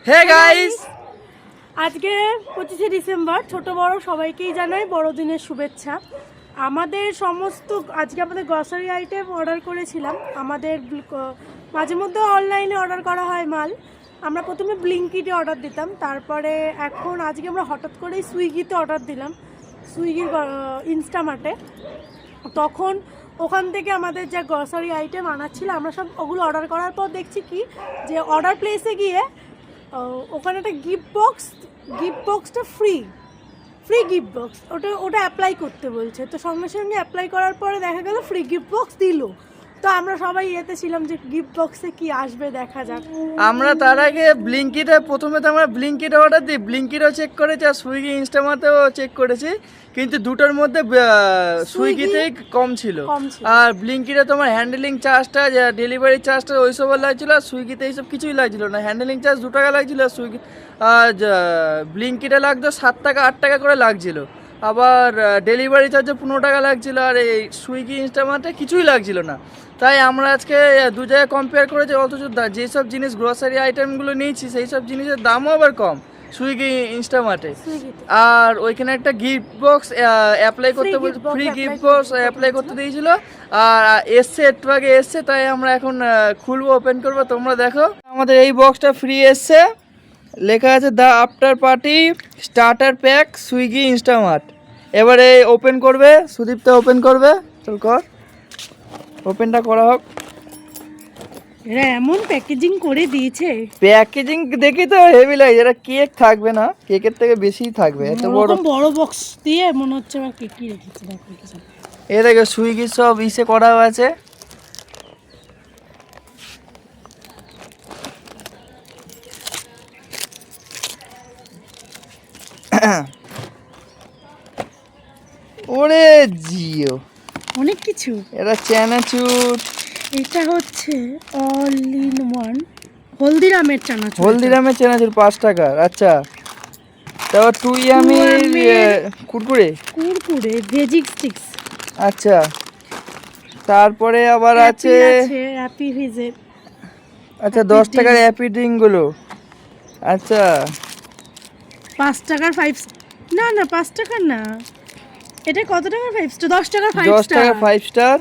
Hey guys, আজকে 25শে December, ছোট বড় সবাইকেই জানাই বড়দিনের শুভেচ্ছা। আমাদের সমস্ত আজকে আমাদের গ্রসারি আইটেম অর্ডার করেছিলাম। আমাদের মাঝে মধ্যে অনলাইনে অর্ডার করা হয় মাল। আমরা প্রথমে ব্লিঙ্কিটে অর্ডার দিতাম, তারপরে এখন আজকে আমরা হঠাৎ করেই সুইগিতে অর্ডার দিলাম, সুইগির ইনস্টামার্টে। তখন ওখান থেকে আমাদের যা গ্রসারি আইটেম আনার ছিল আমরা সব ওগুলো অর্ডার করার পর দেখছি কি যে অর্ডার প্লেসে গিয়ে ওখানে একটা গিফট বক্সটা ফ্রি গিফট বক্স, ওটা অ্যাপ্লাই করতে বলছে। তো সঙ্গে সঙ্গে অ্যাপ্লাই করার পরে দেখা গেল ফ্রি গিফট বক্স দিল। তো আমরা সবাই এতে ছিলাম যে গিফট বক্সে কি আসবে দেখা যাক। আমরা তার আগে ব্লিঙ্কিটে প্রথমে তো আমরা ব্লিঙ্কিটে অর্ডার দিই, ব্লিঙ্কিটও চেক করেছি আর সুইগি ইনস্টামার্টেও চেক করেছি, কিন্তু দুটোর মধ্যে সুইগিতেই কম ছিল। আর ব্লিঙ্কিটে তোমার হ্যান্ডেলিং চার্জটা, ডেলিভারি চার্জটা ওইসব লাগছিল, আর সুইগিতে এইসব কিছুই লাগছিল না। হ্যান্ডেলিং চার্জ 2 টাকা লাগছিল, আর সুইগি আর ব্লিঙ্কিটে লাগতো 7 টাকা 8 টাকা করে লাগছিল। আবার ডেলিভারি চার্জে 15 টাকা লাগছিল, আর এই সুইগি ইনস্টামার্টে কিছুই লাগছিল না। তাই আমরা আজকে দু জায়গায় কম্পেয়ার করেছি, অথচ যেসব জিনিস গ্রসারি আইটেমগুলো নিয়েছি সেই সব জিনিসের দামও আবার কম সুইগি ইনস্টামার্টে। আর ওইখানে একটা গিফট বক্স অ্যাপ্লাই করতে বলছে, ফ্রি গিফট বক্স অ্যাপ্লাই করতে দিয়েছিল, আর এসছে একটু আগে এসছে। তাই আমরা এখন খুলবো, ওপেন করবো, তোমরা দেখো। আমাদের এই বক্সটা ফ্রি এসছে, লেখা আছে the after party starter pack Swiggy Instamart. এবারে ওপেন করবে, সুদীপ্তা ওপেন করবে, চল কর, ওপেনটা করা হোক। এরা এমন প্যাকেজিং করে দিয়েছে, প্যাকেজিং দেখি তো হেভি লাগে। যেটা কেক থাকবে না, কেকের থেকে বেশিই থাকবে। এত বড় বড় বক্স দিয়ে মনে হচ্ছে আবার কি কি রেখেছে দেখো। এ দেখো সুইগি সব ইসে করা আছে। ওরে জিও, অনেক কিছু। এটা চানাচুর, এটা হচ্ছে অল ইন ওয়ান হলদিরামের চানাচুর। হলদিরামের চানাচুর 5 টাকার। আচ্ছা, তারপর তুই আমি কুরকুরে ভেজিক স্টিক্স। আচ্ছা, তারপরে আবার আছে হ্যাপি ফিজের। আচ্ছা 10 টাকার হ্যাপি ড্রিঙ্কগুলো। আচ্ছা 5 টাকার 5, না 5 টাকার না, এটা কত টাকার 5 স্টার? 10 টাকার 5 10 স্টার। টাকার 5 স্টার,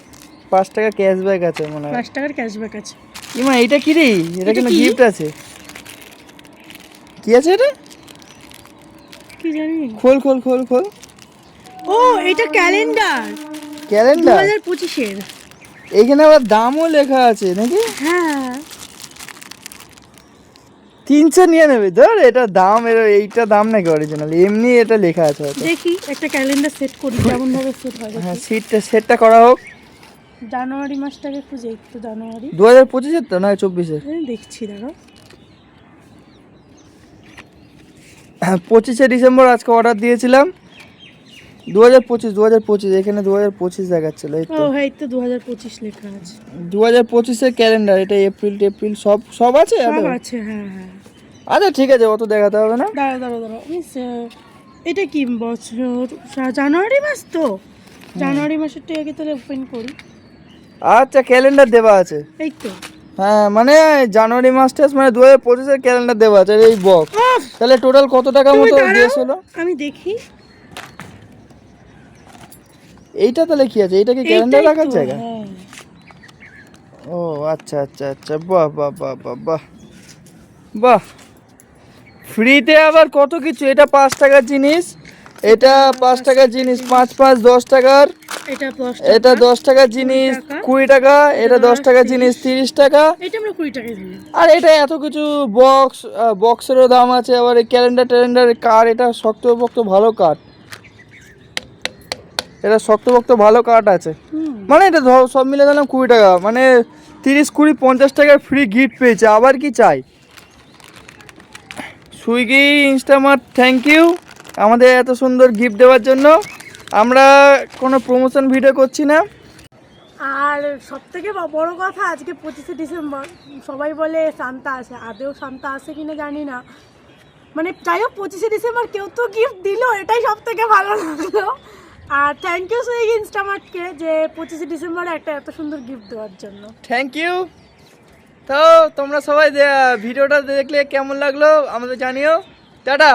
5 টাকা ক্যাশব্যাক আছে মনে হয়। 5 টাকার ক্যাশব্যাক আছে। ইমা এটা কি রে? এটা কোনো গিফট আছে? কি আছে এটা? কি জানি, খোল খোল খোল খোল। ও এটা ক্যালেন্ডার, ক্যালেন্ডার 2025 এর। এখানে আবার দামও লেখা আছে নাকি? হ্যাঁ 300 নিয়ে নেবে ধর। এটা দাম, এইটা দাম নাকি অরিজিনাল? এমনি এটা লেখা আছে হয়তো। দেখি একটা ক্যালেন্ডার সেট করি কেমন ভাবে সেট হয়। হ্যাঁ সেটটা করা হোক। জানুয়ারি মাসটাকে খুঁজে, একটু জানুয়ারি 2025 এর তো না 24 এর? দেখছি দাঁড়াও। 25শে ডিসেম্বর আজকে অর্ডার দিয়েছিলাম। 2025 এখানে 2025 দেখাচ্ছিল। এই তো এই তো 2025 লেখা আছে। 2025 এর ক্যালেন্ডার। এটা এপ্রিল সব আছে। সব আছে, হ্যাঁ। আচ্ছা ঠিক আছে, অত দেখাতে হবে না। দাঁড়াও এটা কি বছর? জানুয়ারি মাস তো, জানুয়ারি মাসেরটা আগে তাহলে ওপেন করি। আচ্ছা ক্যালেন্ডার দেওয়া আছে, এই তো। হ্যাঁ মানে জানুয়ারি মাসটা মানে 2025 এর ক্যালেন্ডার দেওয়া আছে। এই বক্স তাহলে টোটাল কত টাকা মতো দিয়েছিল আমি দেখি। এইটা তাহলে কি আছে? এইটা কি ক্যালেন্ডার রাখার জায়গা? ও আচ্ছা আচ্ছা আচ্ছা, বাহ বাহ বাহ বাহ বাহ বাহ। ফ্রিতে আবার কত কিছু। এটা 5 টাকার জিনিস, এটা 5 টাকার জিনিস, 5 5 10 টাকার। এটা 10 টাকার জিনিস 20 টাকা, এটা 10 টাকার জিনিস 30 টাকা। এটা আমরা 20 টাকায় দিলাম। আর এটা এত কিছু বক্সেরও দাম আছে। আবার এই ক্যালেন্ডার কার, এটা শক্তপোক্ত ভালো কাঠ, এটা শক্তপোক্ত ভালো কাঠ আছে। মানে এটা সব মিলে দিলাম 20 টাকা, মানে 30 20 50 টাকার ফ্রি গিফট পেয়েছে। আবার কি চাই? সুইগি ইনস্টামার্ট থ্যাংক ইউ আমাদের এত সুন্দর গিফট দেওয়ার জন্য। আমরা কোনো প্রমোশন ভিডিও করছি না। আর সব থেকে বড় কথা, আজকে 25শে ডিসেম্বর। সবাই বলে সান্তা আসে, আদেও সান্তা আসে কিনা জানি না। মানে যাই হোক 25শে ডিসেম্বর কেউ তো গিফট দিল, এটাই সব থেকে ভালো লাগলো। আর থ্যাংক ইউ সুইগি ইনস্টামার্টকে যে 25শে ডিসেম্বরে একটা এত সুন্দর গিফট দেওয়ার জন্য। Thank you. তো তোমরা সবাই ভিডিওটা দেখলে কেমন লাগলো আমাদের জানিও। টাটা।